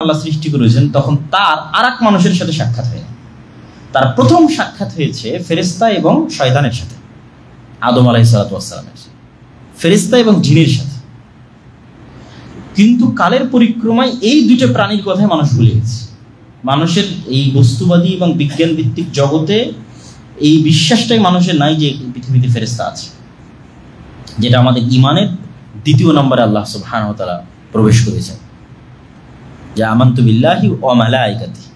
আল্লাহ সৃষ্টি করেছেন তখন তার আরেক মানুষের সাথে সাক্ষাৎ হয়নি। তার প্রথম সাক্ষাৎ হয়েছে ফেরেশতা এবং শয়তানের সাথে, আদম আলাইহিস সালামের, ফেরেশতা এবং জিনের সাথে। কিন্তু কালের পরিক্রমায় এই দুটো প্রাণীর কথাই মানুষ ভুলে গেছে। মানুষের এই বস্তুবাদী এবং বিজ্ঞান ভিত্তিক জগতে এই বিশ্বাসটাই মানুষের নাই যে পৃথিবীতে ফেরেশতা আছে, যেটা আমাদের ঈমানের দ্বিতীয় নম্বরে আল্লাহ সুবহানাহু ওয়া তাআলা প্রবেশ করেছেন, যে আমানতু বিল্লাহি ওয়া মালাইকাতিহি।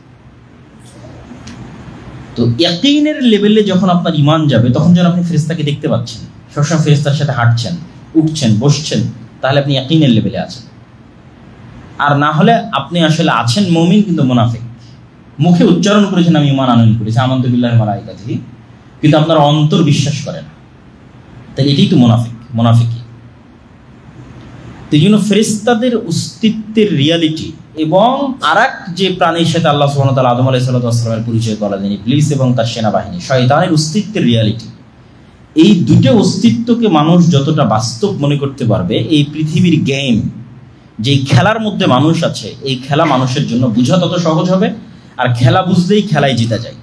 তো ইয়াকিনের লেভেলে যখন আপনার ঈমান যাবে, তখন যখন আপনি ফেরেশতাকে দেখতে পাচ্ছেন, সবসময় ফেরেশতার সাথে হাঁটছেন, উঠছেন, বসছেন, তাহলে আপনি ইয়াকিনের লেভেলে আছেন। আর না হলে আপনি আসলে আছেন মুমিন কিন্তু মুনাফিক, মুখে উচ্চারণ করেছেন আমি ঈমান আনয়ন করেছি আমানতু বিল্লাহি ওয়া মালাইকাতিহি, কিন্তু আপনার অন্তর বিশ্বাস করে না, তাহলে এটাই তো মুনাফিকি। এই জন্য ফেরেশতাদের অস্তিত্বের রিয়ালিটি এবং আরেক যে প্রাণীর সাথে আল্লাহ সুবহানাহু ওয়া তাআলা আদম আলাইহিস সালামের পরিচয় করালেন, ইবলিস এবং তার সেনাবাহিনী, শয়তানের অস্তিত্বের রিয়ালিটি, এই দুটো অস্তিত্বকে মানুষ যতটা বাস্তব মনে করতে পারবে, এই পৃথিবীর গেম, যে খেলার মধ্যে মানুষ আছে, এই খেলা মানুষের জন্য বোঝা তত সহজ হবে। আর খেলা বুঝলেই খেলায় জিতা যায়।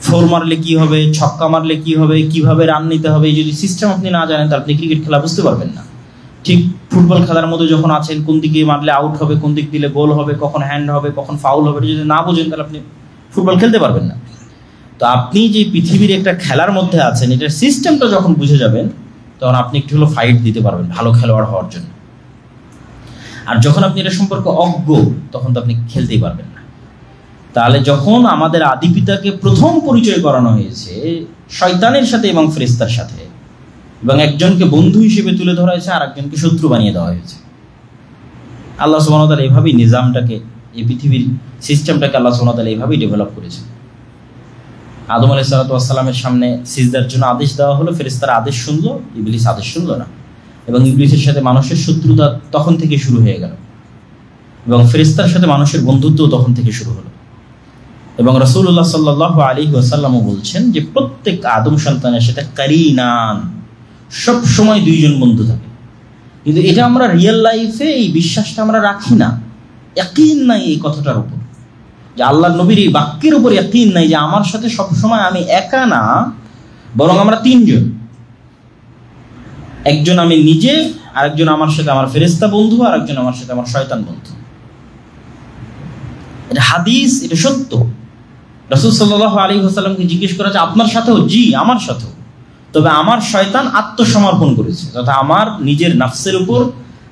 ফোর মারলে কি হবে, ছক্কা মারলে কি হবে, কিভাবে রান নিতে হবে, এই যদি সিস্টেম আপনি না জানেন তাহলে আপনি ক্রিকেট খেলা বুঝতে পারবেন না। ঠিক ফুটবল খেলার মধ্যে যখন আছেন, কোন দিকে মারলে আউট হবে, কোন দিক দিলে গোল হবে, কখন হ্যান্ড হবে, কখন ফাউল হবে, যদি না বোঝেন তাহলে আপনি ফুটবল খেলতে পারবেন না। তো আপনি যে পৃথিবীর একটা খেলার মধ্যে আছেন, এটার সিস্টেমটা যখন বুঝে যাবেন, তখন আপনি একটু হলো ফাইট দিতে পারবেন ভালো খেলোয়াড় হওয়ার জন্য। আর যখন আপনি এটা সম্পর্কে অজ্ঞ, তখন তো আপনি খেলতেই পারবেন না। তাহলে যখন আমাদের আদি পিতাকে প্রথম পরিচয় করানো হয়েছে শয়তানের সাথে এবং ফেরেশতার সাথে, এবং একজনকে বন্ধু হিসেবে তুলে ধরা হয়েছে, আর একজনকে শত্রু বানিয়ে দেওয়া হয়েছে। আল্লাহ সুবহানাহু ওয়া তাআলা এইভাবেই নিজামটাকে, এই পৃথিবীর সিস্টেমটাকে আল্লাহ সুবহানাহু ওয়া তাআলা এইভাবেই ডেভেলপ করেছে। আদম আলাইহিস সালামের সামনে সিজদার জন্য আদেশ দেওয়া হলো, ফেরেশতারা আদেশ শুনলো, ইবলিস আদেশ শুনলো না, এবং ইবলিসের সাথে মানুষের শত্রুতা তখন থেকে শুরু হয়ে গেল, এবং ফেরেশতার সাথে মানুষের বন্ধুত্ব তখন থেকে শুরু হলো। এবং রাসূলুল্লাহ সাল্লাল্লাহু আলাইহি ওয়াসাল্লামও বলছেন যে প্রত্যেক আদম সন্তানের সাথে কারিনান, সব সময় দুইজন বন্ধু থাকে। কিন্তু এটা আমরা রিয়েল লাইফে এই বিশ্বাসটা আমরা রাখি না, ইয়াকিন নাই এই কথাটার উপর, যে আল্লাহর নবীর এই বাক্যের উপর ইয়াকিন নাই যে আমার সাথে সব সময় আমি একা না, বরং আমরা তিনজন, একজন আমি নিজে, আরেকজন আমার সাথে আমার ফেরেশতা বন্ধু, আর একজন আমার সাথে আমার শয়তান বন্ধু। এটা হাদিস, এটা সত্য। রাসূল সাল্লাল্লাহু আলাইহি ওয়াসাল্লামকে জিজ্ঞেস করা যে আপনার সাথেও? জি, আমার সাথেও, তবে আমার শয়তান আত্মসমর্পণ করেছে, তথা আমার নিজের নাফসের উপর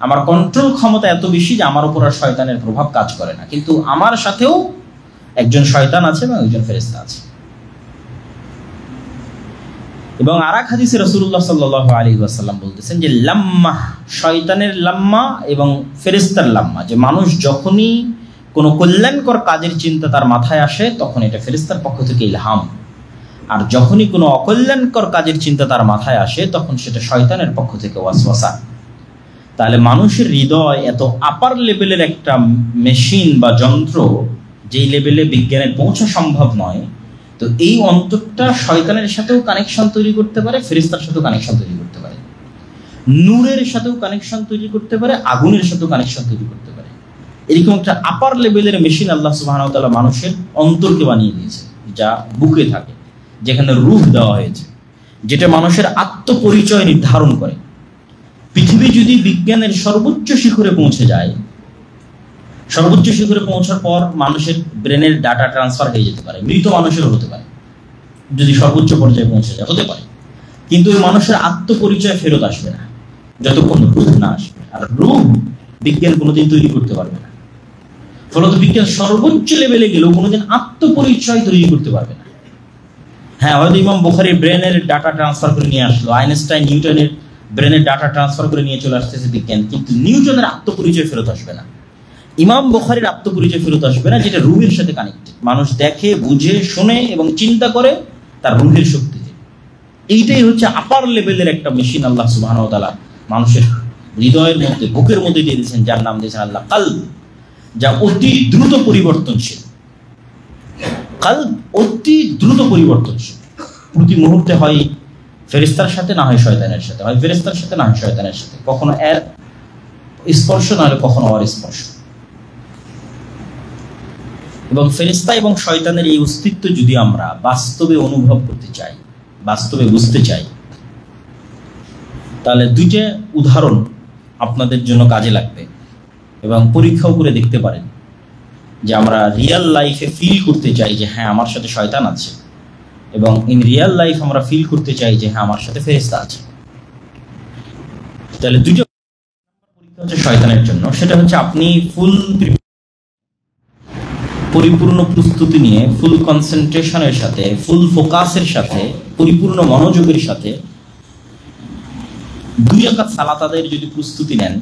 আমার কন্ট্রোল ক্ষমতা এত বেশি যে আমার উপর আর শয়তানের প্রভাব কাজ করে না, কিন্তু আমার সাথেও একজন শয়তান আছে এবং একজন ফেরেশতা আছে। এবং আরেক হাদিসে রাসূলুল্লাহ সাল্লাল্লাহু আলাইহি ওয়াসাল্লাম বলতেছেন যে লাম্মা, শয়তানের লাম্মা এবং ফেরেশতার লাম্মা, যে মানুষ যখনই কোনো কল্যাণকর কাজের চিন্তা তার মাথায় আসে, তখন এটা ফেরেশতার পক্ষ থেকে ইলহাম, আর যখনই কোনো অকল্যাণকর কাজের চিন্তা তার মাথায় আসে, তখন সেটা শয়তানের পক্ষ থেকে ওয়াসওয়াসা। তাহলে মানুষের হৃদয় এত আপার লেভেলের একটা মেশিন বা যন্ত্র, যেই লেভেলে বিজ্ঞানের পৌঁছা সম্ভব নয়। তো এই অন্তরটা শয়তানের সাথেও কানেকশন তৈরি করতে পারে, ফেরেশতার সাথেও কানেকশন তৈরি করতে পারে, নূরের সাথেও কানেকশন তৈরি করতে পারে, আগুনের সাথেও কানেকশন তৈরি করতে পারে। এরকম একটা আপার লেভেলের মেশিন আল্লাহ সুবহানাহু ওয়া তাআলা মানুষের অন্তরকে বানিয়ে দিয়েছে, যা বুকে থাকে, যেখানে রূহ দেওয়া হয়েছে, যেটা মানুষের আত্মপরিচয় নির্ধারণ করে। পৃথিবী যদি বিজ্ঞানের সর্বোচ্চ শিখরে পৌঁছে যায়, সর্বোচ্চ শিখরে পৌঁছার পর মানুষের ব্রেনের ডাটা ট্রান্সফার হয়ে যেতে পারে, মৃত মানুষেরও হতে পারে, যদি সর্বোচ্চ পর্যায়ে পৌঁছে যায় হতে পারে, কিন্তু ওই মানুষের আত্মপরিচয় ফেরত আসবে না যতক্ষণ রূহ না আসবে। আর রূহ বিজ্ঞান কোনোদিন তৈরি করতে পারবে না। ফলত বিজ্ঞান সর্বোচ্চ লেভেলে গেলেও কোনোদিন আত্মপরিচয় তৈরি করতে পারবে না। হ্যাঁ, হয়তো ইমাম বুখারীর ব্রেনের ডাটা ট্রান্সফার করে নিয়ে আসলো, আইনস্টাইন নিউটনের ব্রেনের ডাটা ট্রান্সফার করে নিয়ে চলে আসতেছে বিজ্ঞান, কিন্তু নিউটনের আত্মপরিচয় ফেরত আসবে না, ইমাম বুখারীর আত্মপরিচয় ফেরত আসবে না, যেটা রূহের সাথে কানেক্টেড। মানুষ দেখে, বুঝে, শুনে এবং চিন্তা করে তার রূহের শক্তিতে। এইটাই হচ্ছে আপার লেভেলের একটা মেশিন আল্লাহ সুবহানাহু ওয়া তাআলা মানুষের হৃদয়ের মধ্যে, বুকের মধ্যে দিয়ে দিয়েছেন, যার নাম দিয়েছেন আল্লাহ কলব, যা অতি দ্রুত পরিবর্তনশীল। কলব অতি দ্রুত পরিবর্তনশীল, প্রতি মুহূর্তে হয় ফেরেশতার সাথে, না হয় শয়তানের সাথে, হয় ফেরেশতার সাথে, না হয় শয়তানের সাথে, কখনো এর স্পর্শ, না হলে কখনো ওর স্পর্শ। এবং ফেরেশতা এবং শয়তানের এই অস্তিত্ব যদি আমরা বাস্তবে অনুভব করতে চাই, বাস্তবে বুঝতে চাই, তাহলে দুইটা উদাহরণ আপনাদের জন্য কাজে লাগবে এবং পরীক্ষাও করে দেখতে পারেন যে আমরা রিয়েল লাইফে ফিল করতে চাই যে হ্যাঁ আমার সাথে শয়তান আছে, এবং ইন রিয়েল লাইফ আমরা ফিল করতে চাই যে হ্যাঁ আমার সাথে ফেরেশতা আছে। তাহলে দুইটা পরীক্ষা হচ্ছে শয়তানের জন্য। সেটা হচ্ছে আপনি পরিপূর্ণ প্রস্তুতি নিয়ে, ফুল কনসেন্ট্রেশনের সাথে, ফুল ফোকাসের সাথে, পরিপূর্ণ মনোযোগের সাথে 2 রাকাত সালাত আদায়ের যদি প্রস্তুতি নেন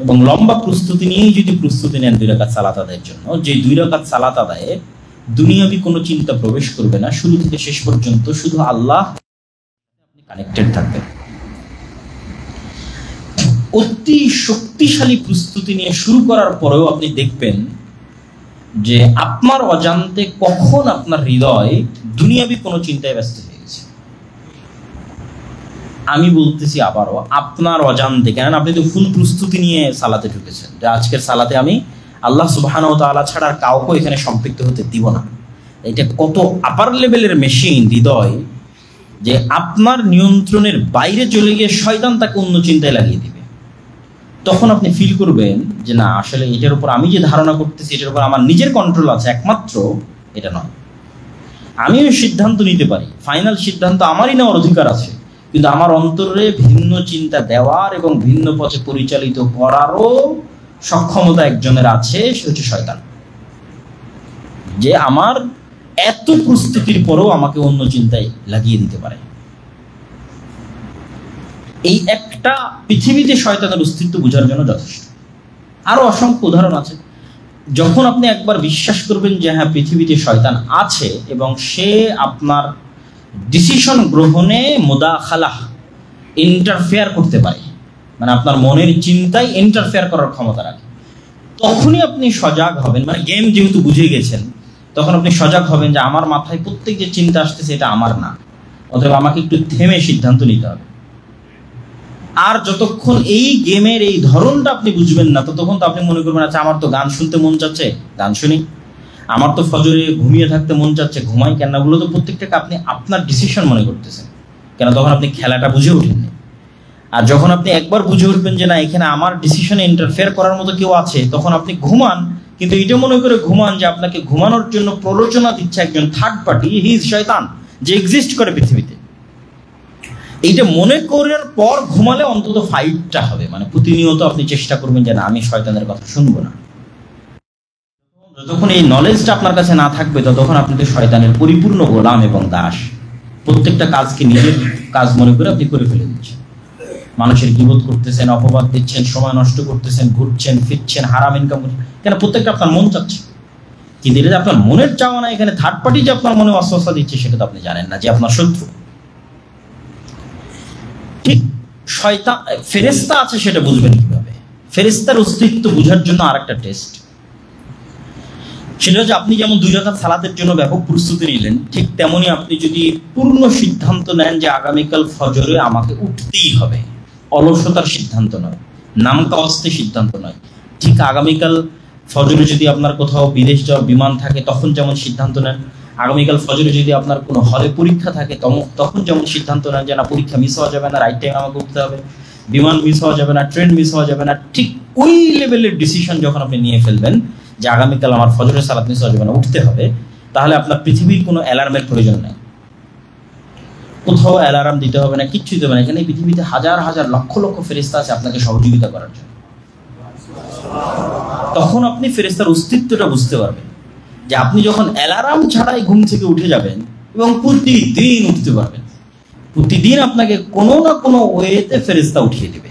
এবং লম্বা প্রস্তুতি নিয়েই যদি প্রস্তুতি নেন 2 রাকাত সালাত আদায়ের জন্য, যে 2 রাকাত সালাত আদায়ে দুনিয়াবি কোনো চিন্তা প্রবেশ করবে না, শুরু থেকে শেষ পর্যন্ত শুধু আল্লাহ, আপনি কানেক্টেড থাকবেন। অতি শক্তিশালী প্রস্তুতি নিয়ে শুরু করার পরেও আপনি দেখবেন যে আপনার অজান্তে কখন আপনার হৃদয় দুনিয়াবি কোনো চিন্তায় ব্যস্ত হয়ে গেছে। আমি বলতেছি আবারও, আপনার অজান্তে, কেন আপনি তো ফুল প্রস্তুতি নিয়ে সালাতে ঢুকেছেন যে আজকের সালাতে আমি আল্লাহ সুবহানাহু ওয়া তাআলা ছাড়া আর কাউকে এখানে সম্পৃক্ত হতে দিব না। এটা কত আপার লেভেলের মেশিন হৃদয়, যে আপনার নিয়ন্ত্রণের বাইরে চলে গিয়ে শয়তান তাকে অন্য চিন্তায় লাগিয়ে দিবে। তখন আপনি ফিল করবেন যে না, আসলে এটার উপর আমি যে ধারণা করতেছি এটার উপর আমার নিজের কন্ট্রোল আছে, একমাত্র এটা নয়। আমিও সিদ্ধান্ত নিতে পারি, ফাইনাল সিদ্ধান্ত আমারই নেওয়ার অধিকার আছে, কিন্তু আমার অন্তরে ভিন্ন চিন্তা দেওয়ার এবং ভিন্ন পথে পরিচালিত করারও সক্ষমতা একজনের আছে, সে হচ্ছে শয়তান, যে আমার এত প্রস্তুতির পরেও আমাকে অন্য চিন্তায় লাগিয়ে দিতে পারে। এই একটা পৃথিবীতে শয়তানের অস্তিত্ব বোঝার জন্য যথেষ্ট। আরো অসংখ্য উদাহরণ আছে। যখন আপনি একবার বিশ্বাস করবেন যে হ্যাঁ পৃথিবীতে শয়তান আছে এবং সে আপনার ডিসিশন গ্রহণে মুদাখালাহ, ইন্টারফেয়ার করতে পারে, মানে আপনার মনের চিন্তায় ইন্টারফেয়ার করার ক্ষমতা রাখে, তখনই আপনি সজাগ হবেন। মানে গেম যেহেতু বুঝে গেছেন, তখন আপনি সজাগ হবেন যে আমার মাথায় প্রত্যেক যে চিন্তা আসতেছে এটা আমার না, অথবা আমাকে একটু থেমে সিদ্ধান্ত নিতে হবে। আর যতক্ষণ এই গেমের এই ধরনটা আপনি বুঝবেন না, ততক্ষণ তো আপনি মনে করবেন আচ্ছা আমার তো গান শুনতে মন চাচ্ছে, গান শুনি, আমার তো ফজরে ঘুমিয়ে থাকতে মন চাচ্ছে, ঘুমাই কেন। ওগুলো তো প্রত্যেকটাকে আপনি আপনার ডিসিশন মনে করতেছেন, কেন তখন আপনি খেলাটা বুঝে ওঠেননি। আর যখন আপনি একবার বুঝে উঠবেন যে না এখানে আমার ডিসিশনে ইন্টারফেয়ার করার মতো কেউ আছে, তখন আপনি ঘুমান, কিন্তু এটা মনে করে ঘুমান যে আপনাকে ঘুমানোর জন্য প্ররোচনা দিচ্ছে একজন থার্ড পার্টি, হি ইজ শয়তান, যে এক্সিস্ট করে পৃথিবীতে। এইটা মনে করার পর ঘুমালে অন্তত ফাইটটা হবে, মানে প্রতিনিয়ত আপনি চেষ্টা করবেন যে না আমি শয়তানের কথা শুনবো না। যতক্ষণ এই নলেজটা আপনার কাছে না থাকবে, ততক্ষণ আপনি তো শয়তানের পরিপূর্ণ গোলাম এবং দাস। প্রত্যেকটা কাজকে নিজের কাজ মনে করে আপনি করে ফেলে দিচ্ছেন। মানুষের গীবত করতেছেন, অপবাদ দিচ্ছেন, সময় নষ্ট করতেছেন, ঘুরছেন ফিরছেন, হারাম ইনকাম করছেন, কেন প্রত্যেকটা আপনার মন চাচ্ছে। কিন্তু এটা যে আপনার মনের চাওয়া না, এখানে থার্ড পার্টি যে আপনার মনে অস্বস্থতা দিচ্ছে সেটা তো আপনি জানেন না, যে আপনার শত্রু। ঠিক শয়তান, ফেরেশতা আছে সেটা বুঝবেন কিভাবে? ফেরেশতার অস্তিত্ব বোঝার জন্য আরেকটা টেস্ট, সেটা হচ্ছে আপনি যেমন 2 রাকাত সালাতের জন্য ব্যাপক প্রস্তুতি নিলেন, ঠিক তেমনি আপনি যদি পূর্ণ সিদ্ধান্ত নেন যে আগামীকাল ফজরে আমাকে উঠতেই হবে, অলসতার সিদ্ধান্ত নয়, নামকাওয়াস্তে সিদ্ধান্ত নয়, ঠিক আগামীকাল ফজরে যদি আপনার কোথাও বিদেশ যাওয়ার বিমান থাকে তখন যেমন সিদ্ধান্ত নেন, আগামীকাল ফজরে যদি আপনার কোনো হলে পরীক্ষা থাকে তখন যেমন সিদ্ধান্ত নেন যে না পরীক্ষা মিস হওয়া যাবে না, রাইট টাইম আমাকে উঠতে হবে, বিমান মিস হওয়া যাবে না, ট্রেন মিস হওয়া যাবে না, ঠিক ওই লেভেলের ডিসিশন যখন আপনি নিয়ে ফেলবেন যে আগামীকাল আমার ফজরের সালাত মিস হওয়া যাবে না, উঠতে হবে, তাহলে আপনার পৃথিবীর কোনো অ্যালার্মের প্রয়োজন নেই, কোথাও অ্যালার্ম দিতে হবে না, কিচ্ছুই দেবে না। এখানে পৃথিবীতে হাজার হাজার লক্ষ লক্ষ ফেরেশতা আছে আপনাকে সহযোগিতা করার জন্য। তখন আপনি ফেরেশতার অস্তিত্বটা বুঝতে পারবেন, যে আপনি যখন অ্যালার্ম ছাড়াই ঘুম থেকে উঠে যাবেন এবং প্রতিদিন উঠতে পারবেন, প্রতিদিন আপনাকে কোনো না কোনো ওয়েতে ফেরেশতা উঠিয়ে দেবে।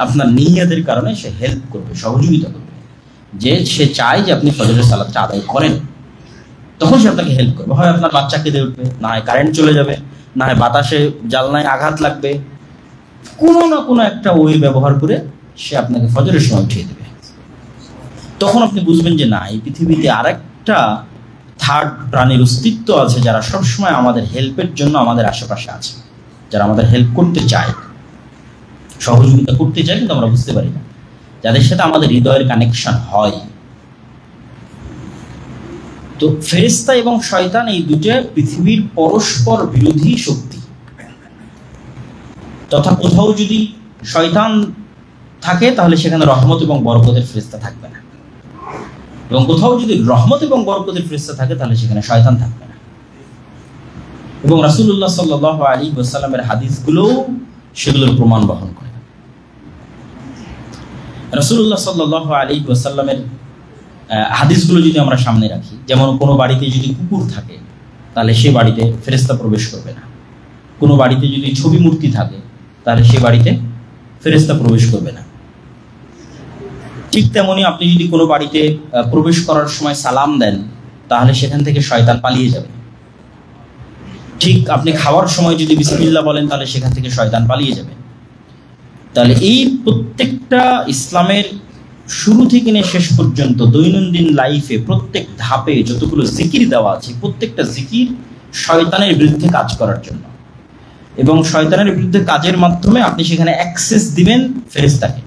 আপনার নিয়তের কারণে সে হেল্প করবে, সহযোগিতা করবে, যে সে চায় যে আপনি ফজরের সালাতটা আদায় করেন, তখন সে আপনাকে হেল্প করবে। হয় আপনার বাচ্চা কেঁদে উঠবে, না হয় কারেন্ট চলে যাবে, না হয় বাতাসে জানলায় আঘাত লাগবে, কোনো না কোনো একটা ওয়ে ব্যবহার করে সে আপনাকে ফজরের সময় উঠিয়ে দেবে। তখন আপনি বুঝবেন যে না, এই পৃথিবীতে আরেকটা থার্ড প্রাণীর অস্তিত্ব আছে যারা সবসময় আমাদের হেল্পের জন্য আমাদের আশেপাশে আছে, যারা আমাদের হেল্প করতে চায়, সহযোগিতা করতে চায়, কিন্তু আমরা বুঝতে পারি না, যাদের সাথে আমাদের হৃদয়ের কানেকশন হয়। তো ফেরেশতা এবং শয়তান এই দুটো পৃথিবীর পরস্পর বিরোধী শক্তি। তথা কোথাও যদি শয়তান থাকে তাহলে সেখানে রহমত এবং বরকতের ফেরেশতা থাকবে না, এবং কোথাও যদি রহমত এবং বরকতের ফেরেশতা থাকে তাহলে সেখানে শয়তান থাকবে না। এবং রাসূলুল্লাহ সাল্লাল্লাহু আলাইহি ওয়াসাল্লামের হাদিসগুলো সেগুলোর প্রমাণ বহন করে। রাসূলুল্লাহ সাল্লাল্লাহু আলাইহি ওয়াসাল্লামের হাদিসগুলো যদি আমরা সামনে রাখি, যেমন কোনো বাড়িতে যদি কুকুর থাকে তাহলে সে বাড়িতে ফেরেশতা প্রবেশ করবে না। কোনো বাড়িতে যদি ছবি মূর্তি থাকে তাহলে সে বাড়িতে ফেরেশতা প্রবেশ করবে না। ঠিক তেমনি আপনি যদি কোনো বাড়িতে প্রবেশ করার সময় সালাম দেন তাহলে সেখান থেকে শয়তান পালিয়ে যাবে। ঠিক আপনি খাওয়ার সময় যদি বিসমিল্লাহ বলেন তাহলে সেখান থেকে শয়তান পালিয়ে যাবে। তাহলে এই প্রত্যেকটা ইসলামের শুরু থেকে নিয়ে শেষ পর্যন্ত দৈনন্দিন লাইফে প্রত্যেক ধাপে যতগুলো জিকির দেওয়া আছে প্রত্যেকটা জিকির শয়তানের বিরুদ্ধে কাজ করার জন্য, এবং শয়তানের বিরুদ্ধে কাজের মাধ্যমে আপনি সেখানে অ্যাক্সেস দিবেন ফেরেশতাকে।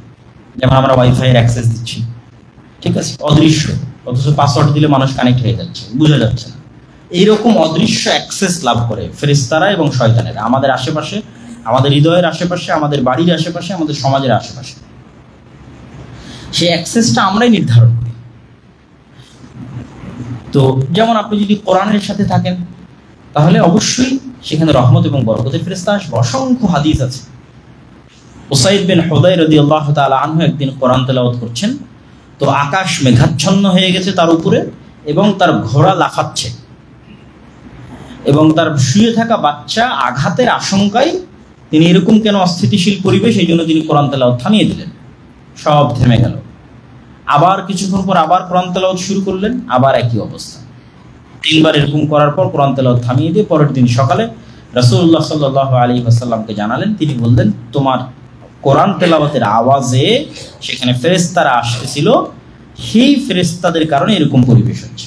যেমন আমরা ওয়াইফাইয়ের অ্যাক্সেস দিচ্ছি, ঠিক আছে, অদৃশ্য, অথচ পাসওয়ার্ড দিলে মানুষ কানেক্ট হয়ে যাচ্ছে, বোঝা যাচ্ছে না। এইরকম অদৃশ্য অ্যাক্সেস লাভ করে ফেরেশতারা এবং শয়তানেরা আমাদের আশেপাশে, আমাদের হৃদয়ের আশেপাশে, আমাদের বাড়ির আশেপাশে, আমাদের সমাজের আশেপাশে। সেই অ্যাক্সেসটা আমরাই নির্ধারণ করি। তো যেমন আপনি যদি কোরআনের সাথে থাকেন তাহলে অবশ্যই সেখানে রহমত এবং বরকতের ফেরেশতা আসবে। অসংখ্য হাদিস আছে। উসাইদ বিন হুদাইর রাদিয়াল্লাহু তাআলা আনহু একদিন কোরআন তেলাওয়াত করছেন, তো আকাশ মেঘাচ্ছন্ন হয়ে গেছে তার উপরে, এবং তার ঘোড়া লাফাচ্ছে, এবং তার শুয়ে থাকা বাচ্চা আঘাতের আশঙ্কায় তিনি এরকম কেন অস্থিতিশীল পরিবেশ, এই জন্য তিনি কোরআন তেলাওয়াত থামিয়ে দিলেন। সব থেমে গেল। আবার কিছুক্ষণ পর আবার কোরআন তেলাওয়াত শুরু করলেন, আবার একই অবস্থা। 3 বার এরকম করার পর কোরআন তেলাওয়াত থামিয়ে দিয়ে পরের দিন সকালে রাসূলুল্লাহ সাল্লাল্লাহু আলাইহি ওয়াসাল্লামকে জানালেন। তিনি বললেন, তোমার কোরআন তেলাওয়াতের আওয়াজে সেখানে ফেরেশতারা আসতেছিল, সেই ফেরেশতাদের কারণে এরকম পরিবেশ হচ্ছে।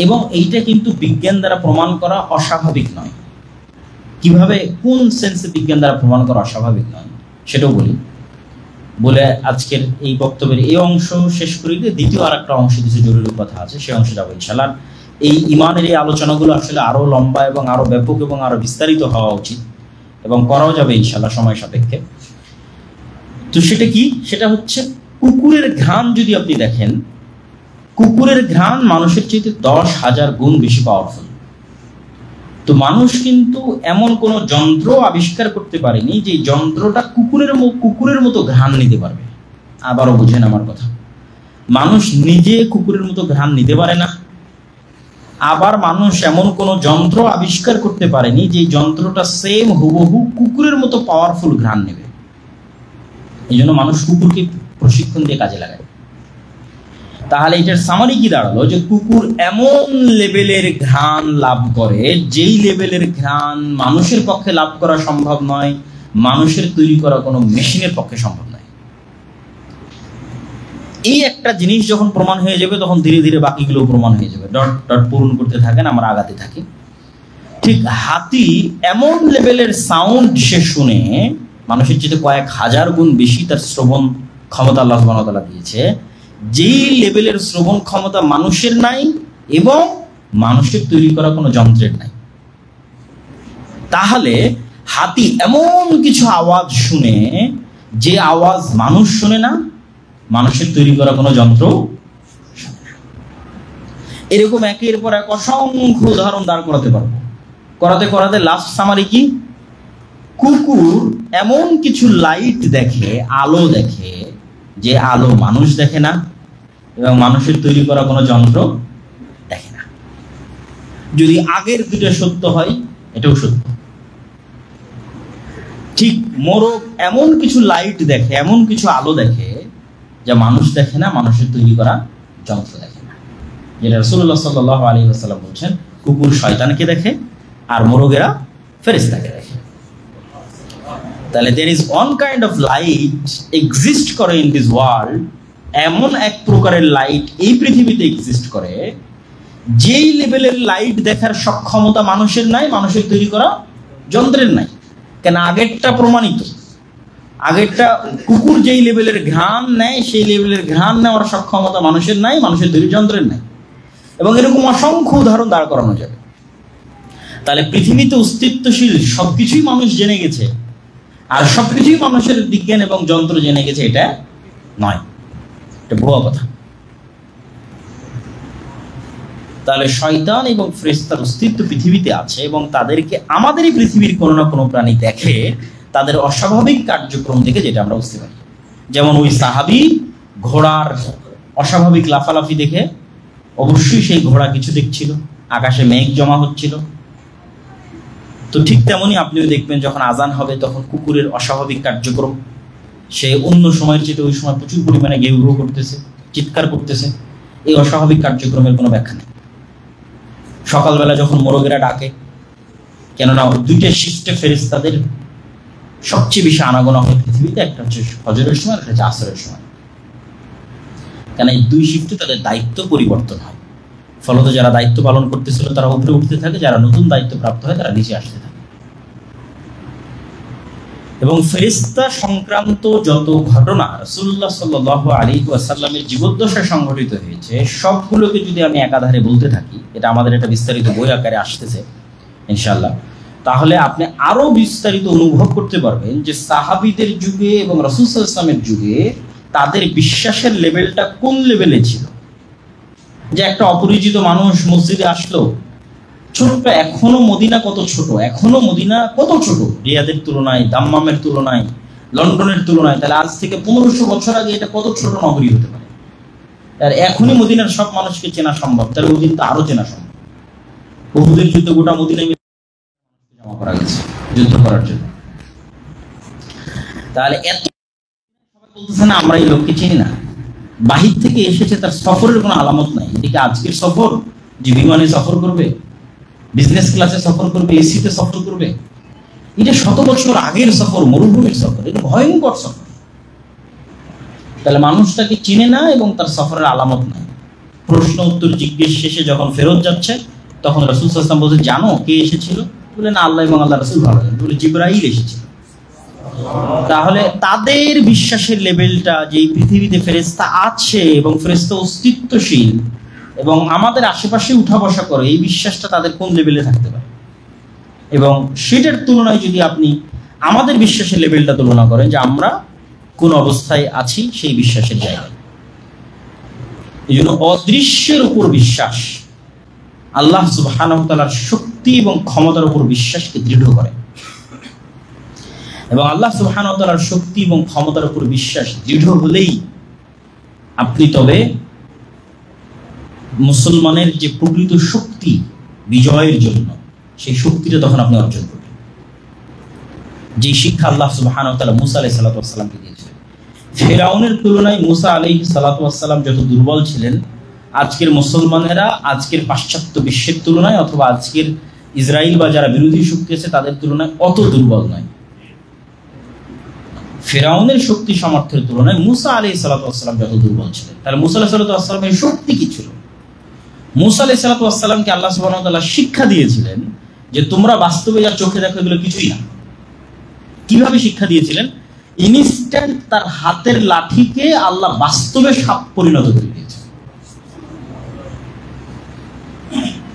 এবং এইটা কিন্তু বিজ্ঞান দ্বারা প্রমাণ করা অস্বাভাবিক নয়। কিভাবে, কোন সেন্সে বিজ্ঞান দ্বারা প্রমাণ করা অস্বাভাবিক নয় সেটাও বলে আজকের এই বক্তব্যের এই অংশ শেষ করি। দ্বিতীয় আর একটা অংশ কিছু জরুরি কথা আছে, সেই অংশে যাবো ইনশাআল্লাহ। এই ইমানের এই আলোচনাগুলো আসলে আরো লম্বা এবং আরো ব্যাপক এবং আরো বিস্তারিত হওয়া উচিত, এবং করাও যাবে ইনশাআল্লাহ সময় সাপেক্ষে। তো সেটা কি? সেটা হচ্ছে কুকুরের ঘ্রাণ যদি আপনি দেখেন, কুকুরের ঘ্রাণ মানুষের চাইতে 10,000 গুণ বেশি পাওয়ারফুল। তো মানুষ কিন্তু এমন কোনো যন্ত্র আবিষ্কার করতে পারেনি যে যন্ত্রটা কুকুরের মতো ঘ্রাণ নিতে পারবে। আবারও বুঝেন আমার কথা, মানুষ নিজে কুকুরের মতো ঘ্রাণ নিতে পারে না। আবার মানুষ এমন কোনো যন্ত্র আবিষ্কার করতে পারেনি যে যন্ত্রটা সেম হুবহু কুকুরের মতো পাওয়ারফুল ঘ্রাণ নেবে। এই জন্য মানুষ কুকুরকে প্রশিক্ষণ দিয়ে কাজে লাগায়। তাহলে এটার সামারি কি দাঁড়ালো? যে কুকুর এমন লেভেলের ঘ্রাণ লাভ করে যেই লেভেলের ঘ্রাণ মানুষের পক্ষে লাভ করা সম্ভব নয়, মানুষের তৈরি করা কোনো মেশিনের পক্ষে সম্ভব নয়। এই একটা জিনিস যখন প্রমাণ হয়ে যাবে তখন ধীরে ধীরে বাকিগুলো প্রমাণ হয়ে যাবে। ডট ডট পূরণ করতে থাকেন, আমরা আগাতে থাকি। ঠিক হাতি এমন লেভেলের সাউন্ড সে শুনে, মানুষের চেয়ে কয়েক হাজার গুণ বেশি তার শ্রবণ ক্ষমতা আল্লাহ সুবহানাহু ওয়া তাআলা দিয়েছে, যেই লেভেলের শ্রবণ ক্ষমতা মানুষের নাই এবং মানুষের তৈরি করা কোনো যন্ত্রের নাই। তাহলে হাতি এমন কিছু আওয়াজ শুনে যে আওয়াজ মানুষ শুনে না, মানুষের তৈরি করা কোনো যন্ত্র শুনে না। এরকম একের পর এক অসংখ্য উদাহরণ দাঁড় করাতে পারবো। করাতে লাস্ট সামারি কি? কুকুর এমন কিছু লাইট দেখে, আলো দেখে, যে আলো মানুষ দেখে না এবং মানুষের তৈরি করা কোনো যন্ত্র দেখে না। যদি আগের দুটো সত্য হয়, এটাও সত্য। ঠিক মোরগ এমন কিছু লাইট দেখে, এমন কিছু আলো দেখে যা মানুষ দেখে না, মানুষের তৈরি করা যন্ত্র দেখে না। যেটা রাসূলুল্লাহ সাল্লাল্লাহু আলাইহি ওয়াসাল্লাম বলছেন, কুকুর শয়তানকে দেখে আর মোরগেরা ফেরেশতাকে দেখে। তাহলে there is one kind of light exist করে in this world, এমন এক প্রকারের লাইট এই পৃথিবীতে এক্সিস্ট করে যেই লেভেলের লাইট দেখার সক্ষমতা মানুষের নাই, মানুষের তৈরি করা যন্ত্রের নাই। কেন? আগেরটা প্রমাণিত। আগেরটা কুকুর যেই লেভেলের ঘ্রাণ নেয় সেই লেভেলের ঘ্রাণ নেওয়ার সক্ষমতা মানুষের নাই, মানুষের তৈরি যন্ত্রের নাই। এবং এরকম অসংখ্য উদাহরণ দাঁড় করানো যাবে। তাহলে পৃথিবীতে অস্তিত্বশীল সবকিছুই মানুষ জেনে গেছে, আর সবকিছুই মানুষের বিজ্ঞান এবং যন্ত্র জেনে গেছে, এটা নয়, এটা ভুয়া কথা। তাহলে শয়তান এবং ফেরেশতার অস্তিত্ব পৃথিবীতে আছে এবং তাদেরকে আমাদেরই পৃথিবীর কোনো না কোনো প্রাণী দেখে তাদের অস্বাভাবিক কার্যক্রম থেকে, যেটা আমরা বুঝতে পারি। যেমন ওই সাহাবী ঘোড়ার অস্বাভাবিক লাফালাফি দেখে অবশ্যই সেই ঘোড়া কিছু দেখছিল, আকাশে মেঘ জমা হচ্ছিল। তো ঠিক তেমনই আপনিও দেখবেন যখন আজান হবে তখন কুকুরের অস্বাভাবিক কার্যক্রম, সে অন্য সময়ের চেয়ে ওই সময় প্রচুর পরিমাণে গেউ ঘেউ করতেছে, চিৎকার করতেছে। এই অস্বাভাবিক কার্যক্রমের কোনো ব্যাখ্যা নেই। সকালবেলা যখন মোরগেরা ডাকে, কেননা দুইটা শিফটে ফেরেশতাদের সবচেয়ে বেশি আনাগোনা হয় পৃথিবীতে, একটা হচ্ছে ফজরের সময়, একটা হচ্ছে আসরের সময়। কেন এই দুই শিফটে তাদের দায়িত্ব পরিবর্তন হয়, ফলত যারা দায়িত্ব পালন করতেছিল তারা উপরে উঠতে থাকে, যারা নতুন দায়িত্ব প্রাপ্ত হয় তারা নিচে আসতে থাকে। এবং ফেরেশতা সংক্রান্ত যত ঘটনা রাসূলুল্লাহ সাল্লাল্লাহু আলাইহি ওয়াসাল্লামের জীবদ্দশায় সংঘটিত হয়েছে সবগুলোকে যদি আমি একাধারে বলতে থাকি, এটা আমাদের একটা বিস্তারিত বই আকারে আসতেছে ইনশাআল্লাহ, তাহলে আপনি আরো বিস্তারিত অনুভব করতে পারবেন যে সাহাবীদের যুগে এবং রাসূল সাল্লাল্লাহু আলাইহি ওয়াসাল্লামের যুগে তাদের বিশ্বাসের লেভেলটা কোন লেভেলে ছিল। যে একটা অপরিচিত মানুষ মসজিদে আসলো, ছোট্ট, এখনো মদিনা কত ছোট, এখনো মদিনা কত ছোট রিয়াদের তুলনায়, দাম্মামের তুলনায়, লন্ডনের তুলনায়। তাহলে আজ থেকে 1500 বছর আগে এটা কত ছোট নগরী হতে পারে। আর এখনই মদিনার সব মানুষকে চেনা সম্ভব, তাহলে ওই দিন তো আরো চেনা সম্ভব। উহুদের যুদ্ধে গোটা মদিনায় জমা করা গেছে যুদ্ধ করার জন্য। তাহলে এত সবাই বলতেছে না আমরা এই লোককে চিনি না, বাহির থেকে এসেছে, তার সফরের কোনো আলামত নাই। এদিকে আজকের সফর যে বিমানে সফর করবে, বিজনেস ক্লাসে সফর করবে, এসিতে সফর করবে, এটা 100 বছর আগের সফর, মরুভূমির সফর, এটা ভয়ঙ্কর সফর। তাহলে মানুষটাকে চিনে না এবং তার সফরের আলামত নাই। প্রশ্ন উত্তর জিজ্ঞেস শেষে যখন ফেরত যাচ্ছে তখন রাসূল সাল্লাল্লাহু আলাইহি ওয়াসাল্লাম বলছে, জানো কে এসেছিল? বলে না, আল্লাহ এবং আল্লাহ রাসূল ভালো জানেন। বলে জিবরাইল এসেছিল। তাহলে তাদের বিশ্বাসের লেভেলটা, যে এই পৃথিবীতে ফেরেশতা আছে এবং ফেরেশতা অস্তিত্বশীল এবং আমাদের আশেপাশে উঠা বসা করে, এই বিশ্বাসটা তাদের কোন লেভেলে থাকতে পারে। এবং সেটার তুলনায় যদি আপনি আমাদের বিশ্বাসের লেভেলটা তুলনা করেন, যে আমরা কোন অবস্থায় আছি সেই বিশ্বাসের জায়গায়। এই জন্য অদৃশ্যের উপর বিশ্বাস, আল্লাহ সুবহানাহু ওয়া তাআলার শক্তি এবং ক্ষমতার উপর বিশ্বাসকে দৃঢ় করে। এবং আল্লাহ সুবহানাহু ওয়া তাআলার শক্তি এবং ক্ষমতার উপর বিশ্বাস দৃঢ় হলেই আপনি তবে মুসলমানের যে প্রকৃত শক্তি বিজয়ের জন্য, সেই শক্তিটা তখন আপনি অর্জন করবেন। যে শিক্ষা আল্লাহ সুবহানাহু ওয়া তাআলা মুসা আলাইহিস সালাতু ওয়াস সালামকে দিয়েছিলেন। ফিরআউনের তুলনায় মুসা আলাইহিস সালাতু ওয়াস সালাম যত দুর্বল ছিলেন, আজকের মুসলমানেরা আজকের পাশ্চাত্য বিশ্বের তুলনায় অথবা আজকের ইসরায়েল বা যারা বিরোধী শক্তি আছে তাদের তুলনায় অত দুর্বল নয়। ফিরআউনের শক্তি সামর্থ্যের তুলনায় মুসা আলাইহিস সালাতু ওয়াস সালাম যত দুর্বল ছিলেন। তাহলে মুসা আলাইহিস সালাতু ওয়াস সালামের শক্তি কি ছিল? মুসা আলাইহিস সালাতু ওয়াস সালামকে আল্লাহ সুবহানাহু ওয়া তাআলা শিক্ষা দিয়েছিলেন যে তোমরা বাস্তবে যা চোখে দেখো এগুলো কিছুই না। কিভাবে শিক্ষা দিয়েছিলেন? ইনস্ট্যান্ট তার হাতের লাঠিকে আল্লাহ বাস্তবে সাপ পরিণত করে দিয়েছে।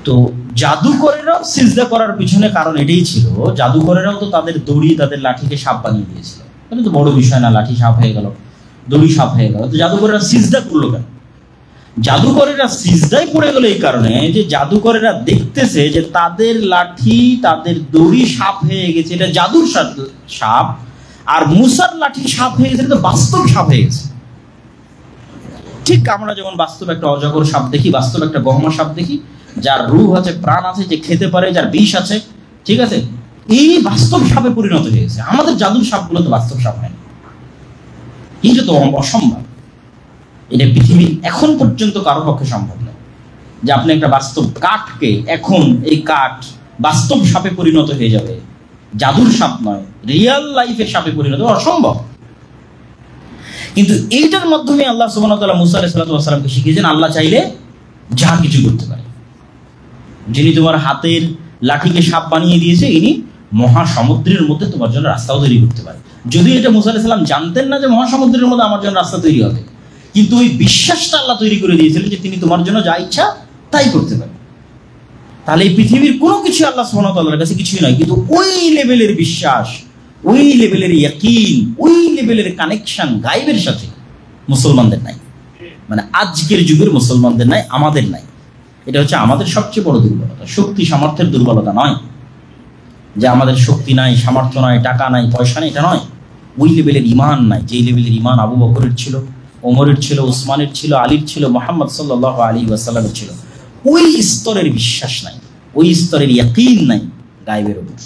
তো জাদুকরেরাও সিজদা করার পিছনে কারণ এটাই ছিল, জাদুকরেরাও তো তাদের দড়ি, তাদের লাঠিকে সাপ বানিয়ে দিয়েছিল। এটা তো বড় বিষয় না, লাঠি সাপ হয়ে গেল, দড়ি সাপ হয়ে গেল। তো জাদুকরেরা সিজদা করলো কেন? জাদুকরেরা সিজদায় পড়ে গেল এই কারণে যে জাদুকরেরা দেখতেছে যে তাদের লাঠি, তাদের দড়ি সাপ হয়ে গেছে, এটা জাদুর সাপ, আর মুসার লাঠি সাপ হয়ে গেছে, এটা বাস্তব সাপ হয়ে গেছে। ঠিক আমরা যেমন বাস্তব একটা অজগর সাপ দেখি, বাস্তব একটা গহমা সাপ দেখি, যার রূহ আছে, প্রাণ আছে, যে খেতে পারে, যার বিষ আছে, ঠিক আছে, এই বাস্তব সাপে পরিণত হয়ে গেছে। আমাদের জাদুর সাপগুলো তো বাস্তব সাপ হয় না, এটা তো অসম্ভব। এটা পৃথিবীর এখন পর্যন্ত কারো পক্ষে সম্ভব নয় যে আপনি একটা বাস্তব কাঠকে, এখন এই কাঠ বাস্তব সাপে পরিণত হয়ে যাবে, জাদুর সাপ নয়, রিয়েল লাইফের সাপে পরিণত, অসম্ভব। কিন্তু এইটার মাধ্যমে আল্লাহ সুবহানাহু ওয়া তাআলা মুসা আলাইহিস সালাতু ওয়াস সালামকে শিখিয়েছেন আল্লাহ চাইলে যা কিছু করতে পারে। যিনি তোমার হাতের লাঠিকে সাপ বানিয়ে দিয়েছে, ইনি মহাসমুদ্রের মধ্যে তোমার জন্য রাস্তাও তৈরি করতে পারে। যদি এটা মুসা আলাইহিস সালাম জানতেন না যে মহাসমুদ্রের মধ্যে আমার জন্য রাস্তা তৈরি হবে, কিন্তু ওই বিশ্বাসটা আল্লাহ তৈরি করে দিয়েছিলেন যে তিনি তোমার জন্য যা ইচ্ছা তাই করতে পারে। তাহলে এই পৃথিবীর কোনো কিছু আল্লাহ সুবহানাহু ওয়া তাআলার কাছে কিছুই নয়, কিন্তু ওই লেভেলের বিশ্বাস, ওই লেভেলের ইয়াকিন, ওই লেভেলের কানেকশন গায়েবের সাথে মুসলমানদের নাই। মানে আজকের যুগের মুসলমানদের নাই, আমাদের নাই। এটা হচ্ছে আমাদের সবচেয়ে বড় দুর্বলতা। শক্তি সামর্থ্যের দুর্বলতা নয়, যে আমাদের শক্তি নাই, সামর্থ্য নাই, টাকা নাই, পয়সা নেই, এটা নয়। ওই লেভেলের ইমান নাই, যেই লেভেলের ইমান আবু বকরের ছিল, ওমরের ছিল, উসমানের ছিল, আলীর ছিল, মুহাম্মদ সাল্লাল্লাহু আলাইহি ওয়াসাল্লামের ছিল। ওই স্তরের বিশ্বাস নাই, ওই স্তরের ইয়াকিন নাই গায়েবের উপর।